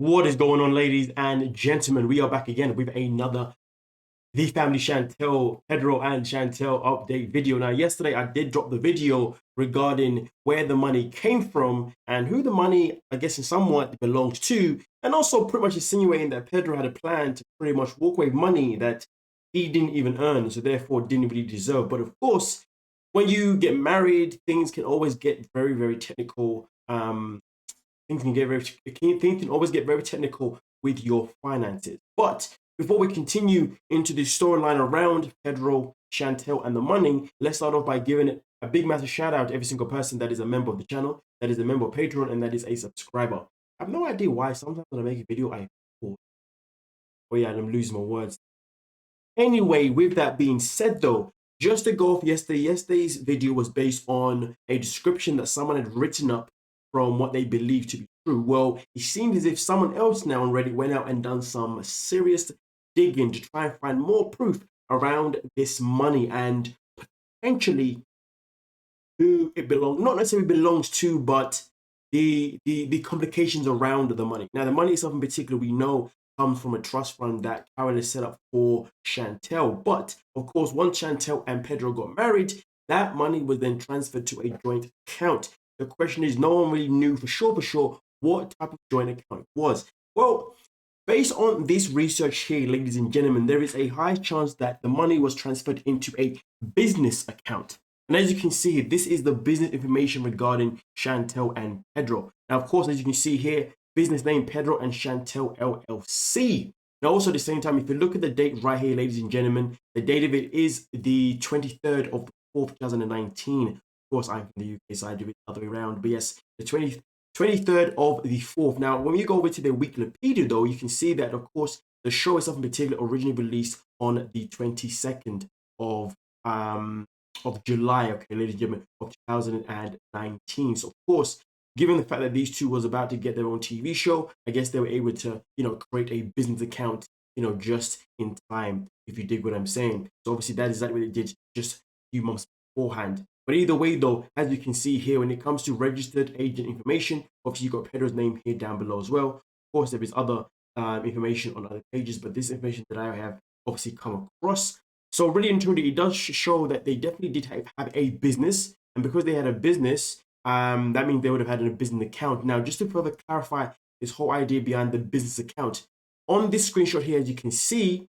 What is going on, ladies and gentlemen? We are back again with another The Family Chantel, Pedro and Chantel update video. Now, yesterday I did drop the video regarding where the money came from and who the money, I guess, in somewhat belongs to, and also pretty much insinuating that Pedro had a plan to pretty much walk away with money that he didn't even earn, so therefore didn't really deserve. But of course, when you get married, things can always get very, very technical. Things can always get very technical with your finances. But before we continue into the storyline around Pedro, Chantel, and the money, let's start off by giving a big massive shout out to every single person that is a member of the channel, that is a member of Patreon, and that is a subscriber. I have no idea why sometimes when I make a video, I pause. Oh yeah, I'm losing my words. Anyway, with that being said though, just to go off yesterday's video was based on a description that someone had written up from what they believed to be true. Well, it seems as if someone else now on Reddit went out and done some serious digging to try and find more proof around this money and potentially who it belongs, not necessarily belongs to, but the complications around the money. Now, the money itself in particular, we know comes from a trust fund that Karen has set up for Chantel. But of course, once Chantel and Pedro got married, that money was then transferred to a joint account. The question is, no one really knew for sure what type of joint account it was. Well, based on this research here, ladies and gentlemen, there is a high chance that the money was transferred into a business account. And as you can see, this is the business information regarding Chantel and Pedro. Now, of course, as you can see here, business name Pedro and Chantel LLC. Now, also at the same time, if you look at the date right here, ladies and gentlemen, the date of it is the 23rd of the 4th, 2019. Of course, I'm from the UK, so I do it the other way around. But yes, the 23rd of the 4th. Now, when you go over to the Wikipedia, though, you can see that, of course, the show itself in particular originally released on the 22nd of July, okay, ladies and gentlemen, of 2019. So, of course, given the fact that these two was about to get their own TV show, I guess they were able to, create a business account, just in time, if you dig what I'm saying. So, obviously, that is exactly what they did just a few months beforehand. But either way, though, as you can see here, when it comes to registered agent information, obviously, you've got Pedro's name here down below as well. Of course, there is other information on other pages, but this information that I have obviously come across. So really and truly, it does show that they definitely did have a business, and because they had a business, that means they would have had a business account. Now, just to further clarify this whole idea behind the business account, on this screenshot here, as you can see,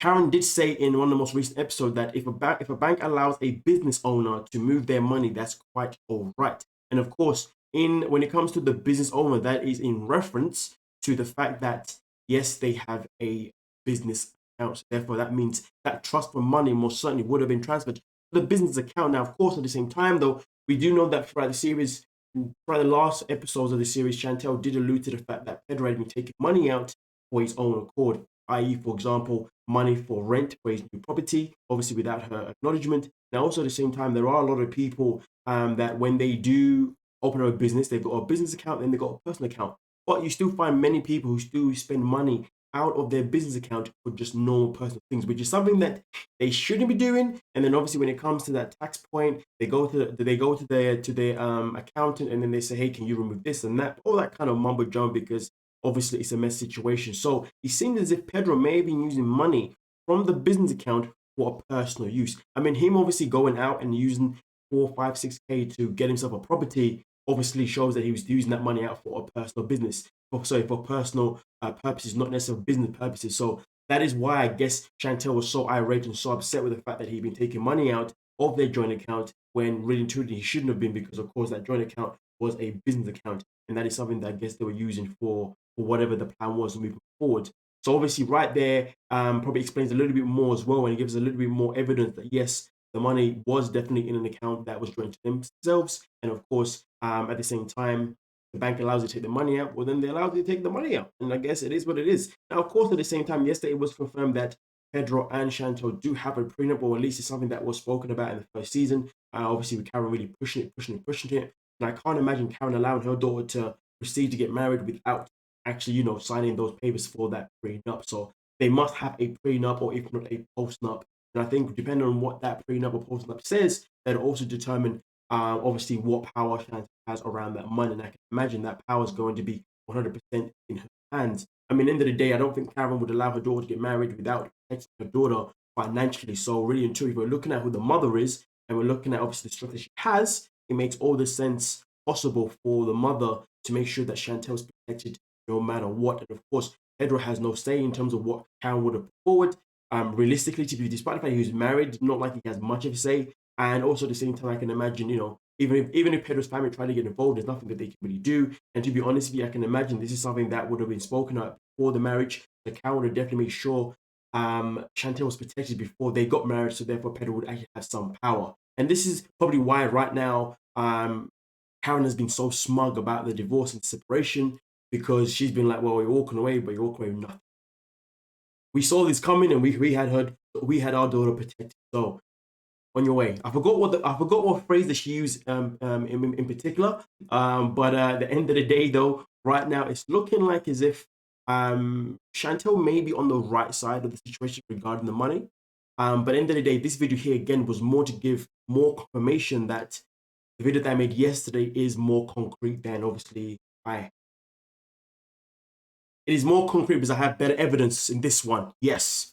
Karen did say in one of the most recent episodes that if a bank allows a business owner to move their money, that's quite all right. And of course, when it comes to the business owner, that is in reference to the fact that yes, they have a business account. So therefore, that means that trust for money most certainly would have been transferred to the business account. Now, of course, at the same time, though, we do know that throughout the last episodes of the series, Chantel did allude to the fact that Pedro had been taking money out for his own accord, i.e., for example, money for rent for his new property, obviously without her acknowledgement. Now, also at the same time, there are a lot of people that when they do open a business, they've got a business account and they've got a personal account. But you still find many people who still spend money out of their business account for just normal personal things, which is something that they shouldn't be doing. And then obviously when it comes to that tax point, they go to their accountant and then they say, hey, can you remove this and that, all that kind of mumbo jumbo, because obviously it's a mess situation. So it seems as if Pedro may have been using money from the business account for a personal use. I mean, him obviously going out and using 4, 5, 6K to get himself a property obviously shows that he was using that money out for a personal business, for personal purposes, not necessarily business purposes. So that is why I guess Chantel was so irate and so upset with the fact that he'd been taking money out of their joint account when really and truly he shouldn't have been, because of course that joint account was a business account, and that is something that I guess they were using for whatever the plan was moving forward. So obviously right there probably explains a little bit more as well, and it gives a little bit more evidence that yes, the money was definitely in an account that was joined to themselves. And of course, at the same time, the bank allows you to take the money out, well, then they allow you to take the money out. And I guess it is what it is. Now, of course, at the same time, yesterday it was confirmed that Pedro and Chantel do have a prenup, or at least it's something that was spoken about in the first season. Obviously, with Karen really pushing it. And I can't imagine Karen allowing her daughter to proceed to get married without actually, signing those papers for that prenup. So they must have a prenup, or if not a postnup. And I think depending on what that prenup or postnup says, that'll also determine obviously what power Chantel has around that money. And I can imagine that power is going to be 100% in her hands. I mean, at the end of the day, I don't think Karen would allow her daughter to get married without protecting her daughter financially. So really and truly, if we're looking at who the mother is and we're looking at obviously the structure she has, it makes all the sense possible for the mother to make sure that Chantel's protected no matter what. And of course, Pedro has no say in terms of what Karen would have put forward. Realistically, to be despite the fact he's married, not like he has much of a say. And also at the same time, I can imagine, even if Pedro's family tried to get involved, there's nothing that they can really do. And to be honest with you, I can imagine this is something that would have been spoken up before the marriage. The Karen would have definitely made sure Chantel was protected before they got married, so therefore Pedro would actually have some power. And this is probably why right now Karen has been so smug about the divorce and separation, because she's been like, well, you're walking away, but you're walking away with nothing. We saw this coming, and we had our daughter protected. So on your way. I forgot what phrase that she used in particular. But at the end of the day, though, right now it's looking like as if Chantel may be on the right side of the situation regarding the money. But at the end of the day, this video here again was more to give more confirmation that the video that I made yesterday is more concrete than obviously I. It is more concrete because I have better evidence in this one. Yes.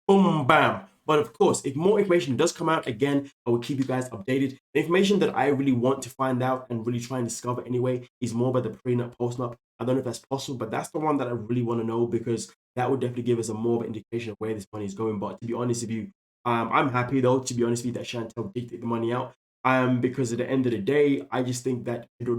Boom, bam. But of course, if more information does come out, again, I will keep you guys updated. The information that I really want to find out and really try and discover anyway is more about the prenup, postnup. I don't know if that's possible, but that's the one that I really want to know, because that would definitely give us a more of an indication of where this money is going. But to be honest with you, I'm happy though, to be honest with you, that Chantel did take the money out. Because at the end of the day, I just think that Pedro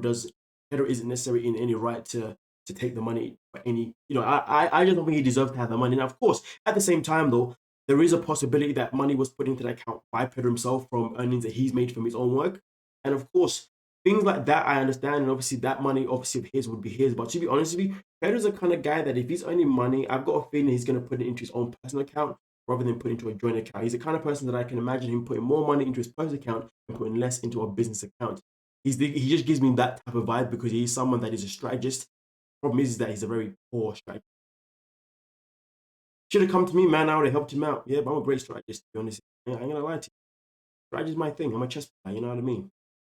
isn't necessarily in any right to take the money for any, I just don't think he deserves to have the money. Now, of course, at the same time though, there is a possibility that money was put into the account by Pedro himself from earnings that he's made from his own work. And of course, things like that I understand. And obviously that money, obviously of his, would be his. But to be honest with you, Pedro's the kind of guy that if he's earning money, I've got a feeling he's going to put it into his own personal account rather than put it into a joint account. He's the kind of person that I can imagine him putting more money into his personal account and putting less into a business account. He just gives me that type of vibe because he's someone that is a strategist. Problem is that he's a very poor strategist. Should have come to me, man. I would have helped him out. Yeah, but I'm a great strategist, to be honest. I ain't gonna lie to you. Strategy is my thing. I'm a chess player, you know what I mean?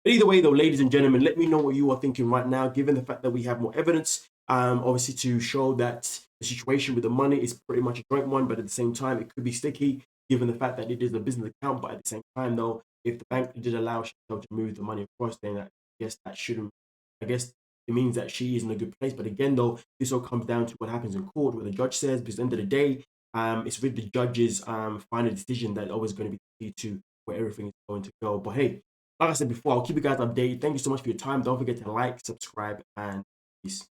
But either way, though, ladies and gentlemen, let me know what you are thinking right now, given the fact that we have more evidence, obviously, to show that the situation with the money is pretty much a joint one, but at the same time, it could be sticky, given the fact that it is a business account. But at the same time, though, if the bank did allow Chantel to move the money across, then I guess that shouldn't, I guess it means that she is in a good place. But again, though, this all comes down to what happens in court, what the judge says, because at the end of the day, it's with the judge's final decision that always going to be key to where everything is going to go. But hey, like I said before, I'll keep you guys updated. Thank you so much for your time. Don't forget to like, subscribe, and peace.